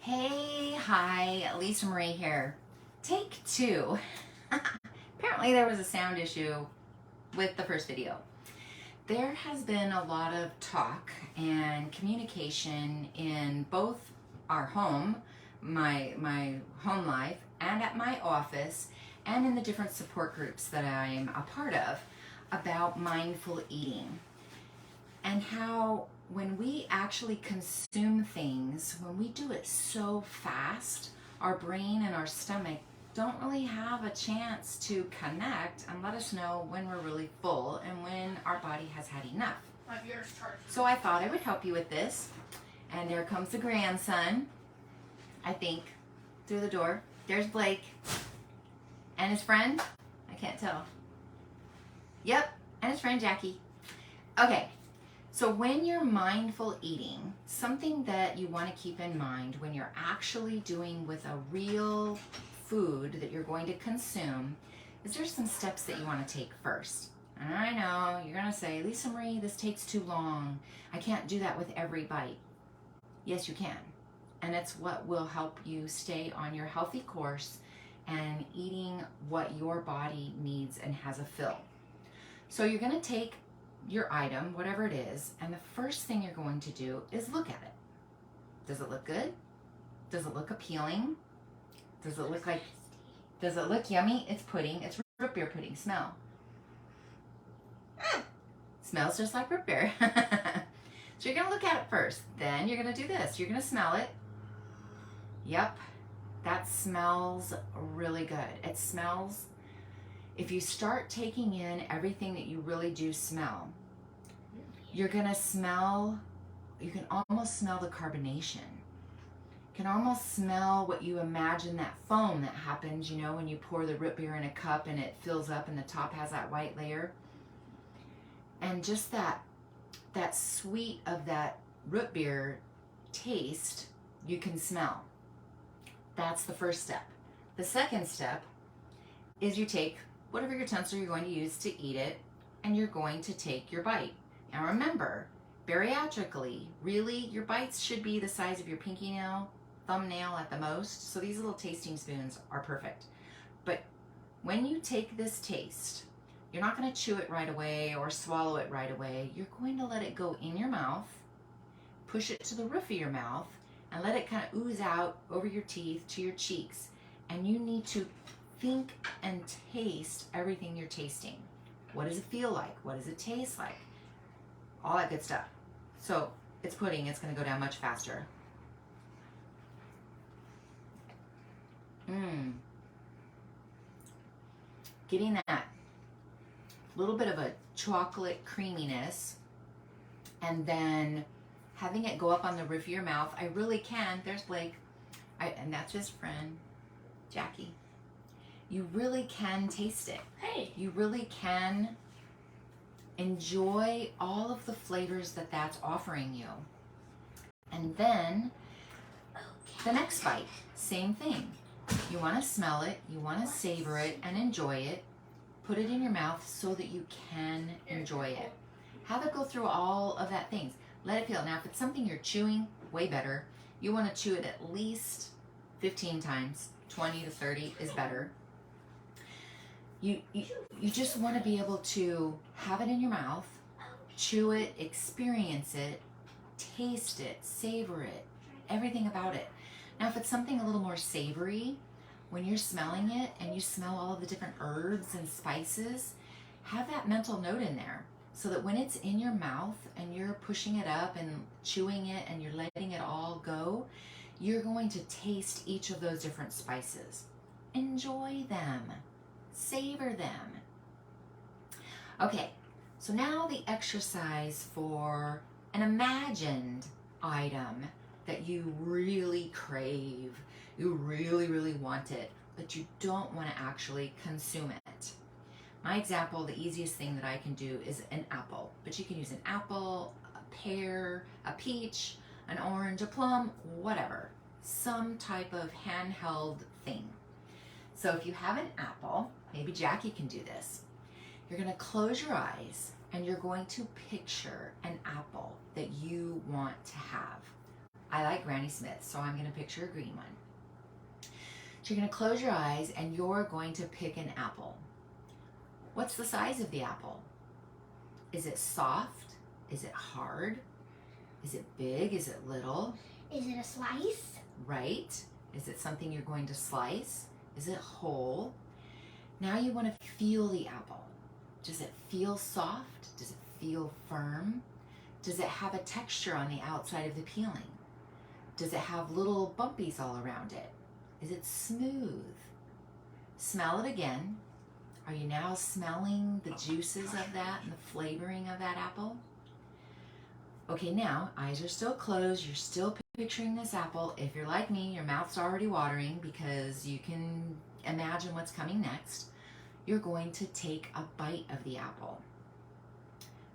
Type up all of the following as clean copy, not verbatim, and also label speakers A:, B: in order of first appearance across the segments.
A: Hey, hi, Lisa Marie here. Take two. Apparently there was a sound issue with the first video. There has been a lot of talk and communication in both our home, my home life, and at my office, and in the different support groups that I'm a part of about mindful eating. And how when we actually consume things, when we do it so fast, our brain and our stomach don't really have a chance to connect and let us know when we're really full and when our body has had enough. So I thought I would help you with this. And there comes the grandson, I think, through the door. There's Blake. And his friend? I can't tell. Yep, and his friend Jackie. Okay. So when you're mindful eating, something that you want to keep in mind when you're actually doing with a real food that you're going to consume is there's some steps that you want to take first. And I know you're going to say, Lisa Marie, this takes too long. I can't do that with every bite. Yes, you can. And it's what will help you stay on your healthy course and eating what your body needs and has a fill. So you're going to take your item, whatever it is, and the first thing you're going to do is look at it. Does it look good? Does it look appealing? Does it look yummy? It's pudding. It's root beer pudding. Smell. Smells just like root beer. So you're going to look at it first. Then you're going to do this. You're going to smell it. Yep. That smells really good. It smells. If you start taking in everything that you really do smell, you're gonna smell, you can almost smell the carbonation. You can almost smell what you imagine, that foam that happens, you know, when you pour the root beer in a cup and it fills up and the top has that white layer. And just that sweet of that root beer taste, you can smell. That's the first step. The second step is you take whatever utensil you're going to use to eat it, and you're going to take your bite. Now remember, bariatrically, really, your bites should be the size of your pinky nail, thumbnail at the most, so these little tasting spoons are perfect. But when you take this taste, you're not going to chew it right away or swallow it right away. You're going to let it go in your mouth, push it to the roof of your mouth, and let it kind of ooze out over your teeth to your cheeks. And you need to think and taste everything you're tasting. What does it feel like? What does it taste like? All that good stuff. So it's pudding. It's going to go down much faster. Getting that little bit of a chocolate creaminess, and then having it go up on the roof of your mouth. I really can. There's Blake. And that's his friend, Jackie. You really can taste it.
B: Hey.
A: You really can enjoy all of the flavors that that's offering you. And then the next bite, same thing. You want to smell it, you want to savor it and enjoy it. Put it in your mouth so that you can enjoy it. Have it go through all of that things. Let it feel. Now, if it's something you're chewing, way better. You want to chew it at least 15 times. 20 to 30 is better. You just want to be able to have it in your mouth, chew it, experience it, taste it, savor it, everything about it. Now, if it's something a little more savory, when you're smelling it and you smell all of the different herbs and spices, have that mental note in there so that when it's in your mouth and you're pushing it up and chewing it and you're letting it all go, you're going to taste each of those different spices. Enjoy them. Savor them. Okay, so now the exercise for an imagined item that you really crave, you really, really want it, but you don't want to actually consume it. My example, the easiest thing that I can do is an apple, but you can use an apple, a pear, a peach, an orange, a plum, whatever. Some type of handheld thing. So if you have an apple, maybe Jackie can do this. You're going to close your eyes and you're going to picture an apple that you want to have. I like Granny Smith, so I'm going to picture a green one. So you're going to close your eyes and you're going to pick an apple. What's the size of the apple? Is it soft? Is it hard? Is it big? Is it little?
B: Is it a slice?
A: Right. Is it something you're going to slice? Is it whole? Now you want to feel the apple. Does it feel soft? Does it feel firm? Does it have a texture on the outside of the peeling? Does it have little bumpies all around it? Is it smooth? Smell it again. Are you now smelling the juices of that and the flavoring of that apple? Okay, now, eyes are still closed. You're still picturing this apple. If you're like me, your mouth's already watering because you can imagine what's coming next. You're going to take a bite of the apple.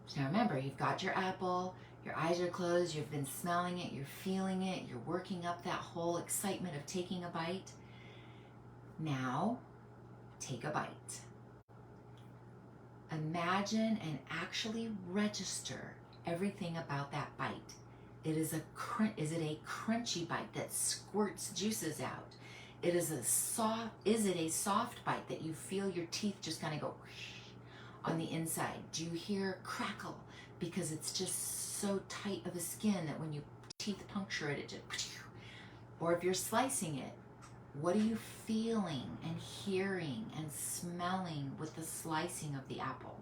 A: So now remember, you've got your apple, your eyes are closed, you've been smelling it, you're feeling it, you're working up that whole excitement of taking a bite. Now, take a bite. Imagine and actually register everything about that bite. Is it a crunchy bite that squirts juices out? Is it a soft bite that you feel your teeth just kind of go on the inside? Do you hear crackle because it's just so tight of a skin that when you teeth puncture it, it just, or if you're slicing it, what are you feeling and hearing and smelling with the slicing of the apple?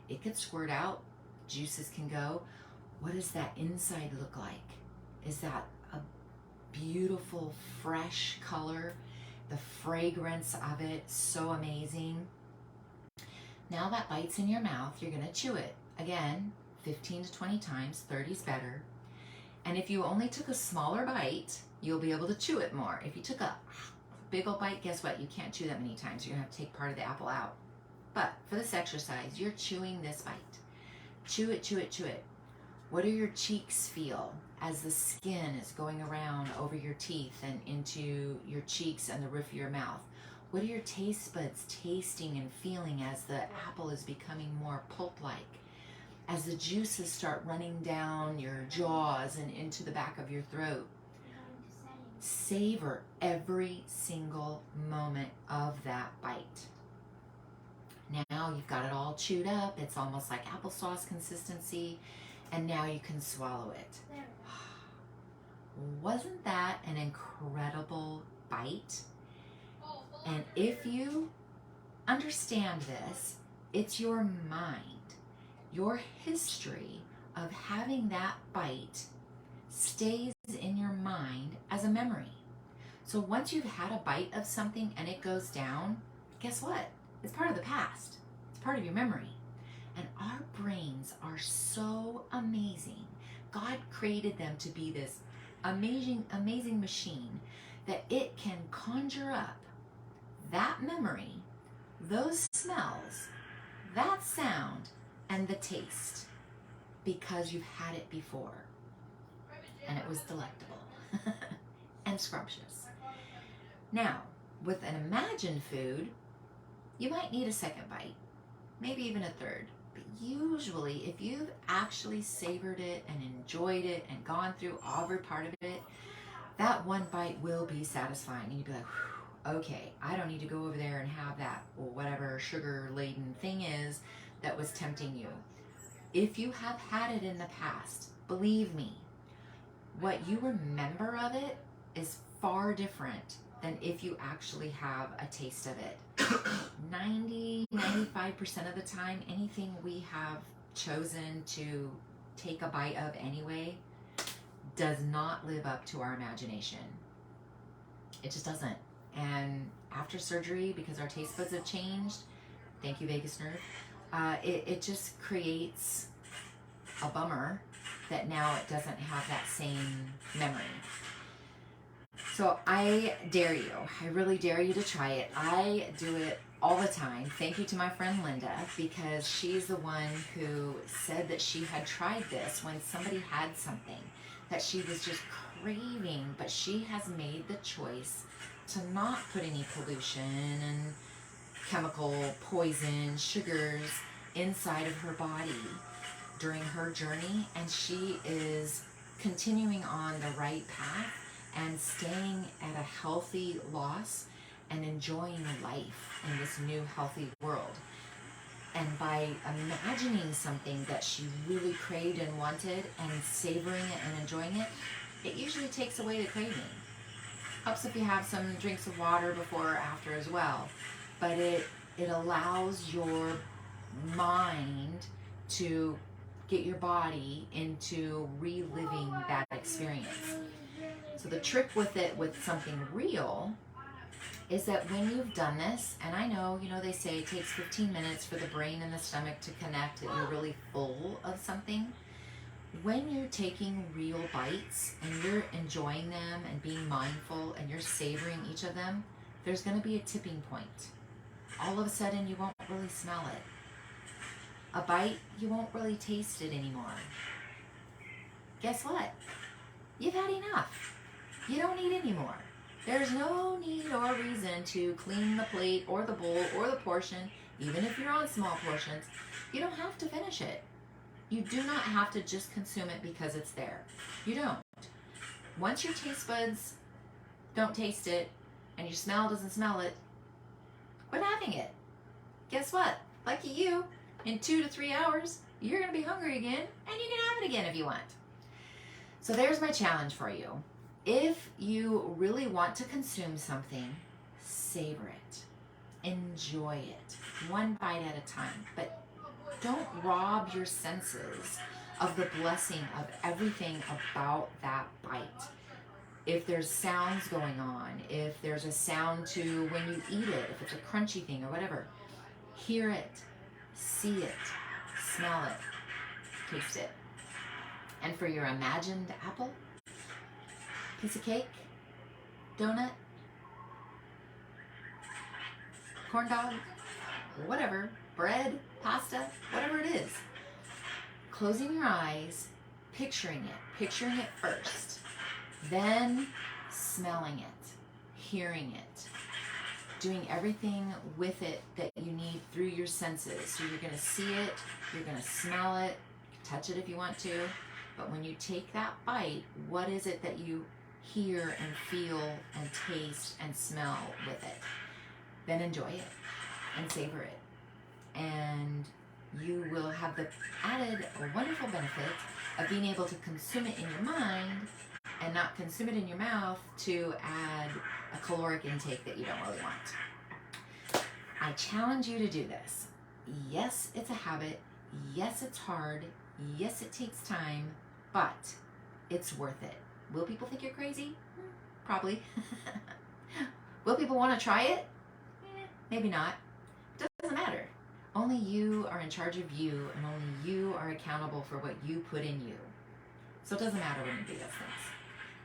A: It could squirt out, juices can go. What does that inside look like? Is that a beautiful, fresh color? The fragrance of it, so amazing. Now that bite's in your mouth, you're gonna chew it. Again, 15 to 20 times, 30's better. And if you only took a smaller bite, you'll be able to chew it more. If you took a big old bite, guess what? You can't chew that many times. You're gonna have to take part of the apple out. But for this exercise, you're chewing this bite. Chew it, chew it, chew it. What do your cheeks feel as the skin is going around over your teeth and into your cheeks and the roof of your mouth? What are your taste buds tasting and feeling as the apple is becoming more pulp-like? As the juices start running down your jaws and into the back of your throat? Savor every single moment of that bite. Now you've got it all chewed up. It's almost like applesauce consistency. And now you can swallow it. Wasn't that an incredible bite? And if you understand this, it's your mind, your history of having that bite stays in your mind as a memory. So once you've had a bite of something and it goes down, guess what? It's part of the past. It's part of your memory. And our brains are so amazing. God created them to be this amazing, amazing machine that it can conjure up that memory, those smells, that sound, and the taste because you've had it before. And it was delectable and scrumptious. Now, with an imagined food, you might need a second bite, maybe even a third. But usually, if you've actually savored it and enjoyed it and gone through every part of it, that one bite will be satisfying. And you'd be like, okay, I don't need to go over there and have that or whatever sugar-laden thing is that was tempting you. If you have had it in the past, believe me, what you remember of it is far different than if you actually have a taste of it. 90-95% of the time, anything we have chosen to take a bite of anyway does not live up to our imagination. It just doesn't. And after surgery, because our taste buds have changed, thank you, vagus nerve, it just creates a bummer that now it doesn't have that same memory. So I dare you, I really dare you to try it. I do it all the time. Thank you to my friend Linda, because she's the one who said that she had tried this when somebody had something that she was just craving, but she has made the choice to not put any pollution and chemical poison, sugars inside of her body during her journey, and she is continuing on the right path and staying at a healthy loss and enjoying life in this new healthy world. And by imagining something that she really craved and wanted and savoring it and enjoying it, it usually takes away the craving. Helps if you have some drinks of water before or after as well. But it allows your mind to get your body into reliving that experience. So the trick with it, with something real, is that when you've done this, and I know, they say it takes 15 minutes for the brain and the stomach to connect, that you're really full of something. When you're taking real bites and you're enjoying them and being mindful and you're savoring each of them, there's going to be a tipping point. All of a sudden, you won't really smell it. A bite, you won't really taste it anymore. Guess what? You've had enough. You don't need any more. There's no need or reason to clean the plate or the bowl or the portion, even if you're on small portions. You don't have to finish it. You do not have to just consume it because it's there. You don't. Once your taste buds don't taste it and your smell doesn't smell it, quit having it. Guess what? Lucky you, in 2 to 3 hours, you're going to be hungry again and you can have it again if you want. So there's my challenge for you. If you really want to consume something, savor it. Enjoy it. One bite at a time. But don't rob your senses of the blessing of everything about that bite. If there's sounds going on, if there's a sound to when you eat it, if it's a crunchy thing or whatever, hear it, see it, smell it, taste it. And for your imagined apple, piece of cake, donut, corn dog, whatever, bread, pasta, whatever it is, closing your eyes, picturing it first, then smelling it, hearing it, doing everything with it that you need through your senses. So you're going to see it, you're going to smell it, touch it if you want to, but when you take that bite, what is it that you hear and feel and taste and smell with it? Then enjoy it and savor it. And you will have the added or wonderful benefit of being able to consume it in your mind and not consume it in your mouth to add a caloric intake that you don't really want. I challenge you to do this. Yes, it's a habit. Yes, it's hard. Yes, it takes time, but it's worth it. Will people think you're crazy? Probably. Will people want to try it? Maybe not. It doesn't matter. Only you are in charge of you, and only you are accountable for what you put in you. So it doesn't matter when you do those things.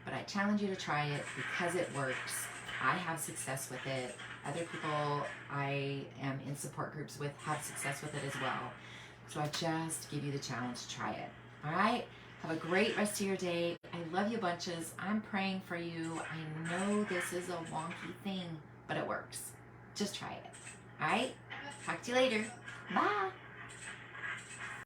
A: But I challenge you to try it because it works. I have success with it. Other people I am in support groups with have success with it as well. So I just give you the challenge to try it. All right? Have a great rest of your day. I love you bunches. I'm praying for you. I know this is a wonky thing, but it works. Just try it. All right? Talk to you later. Bye.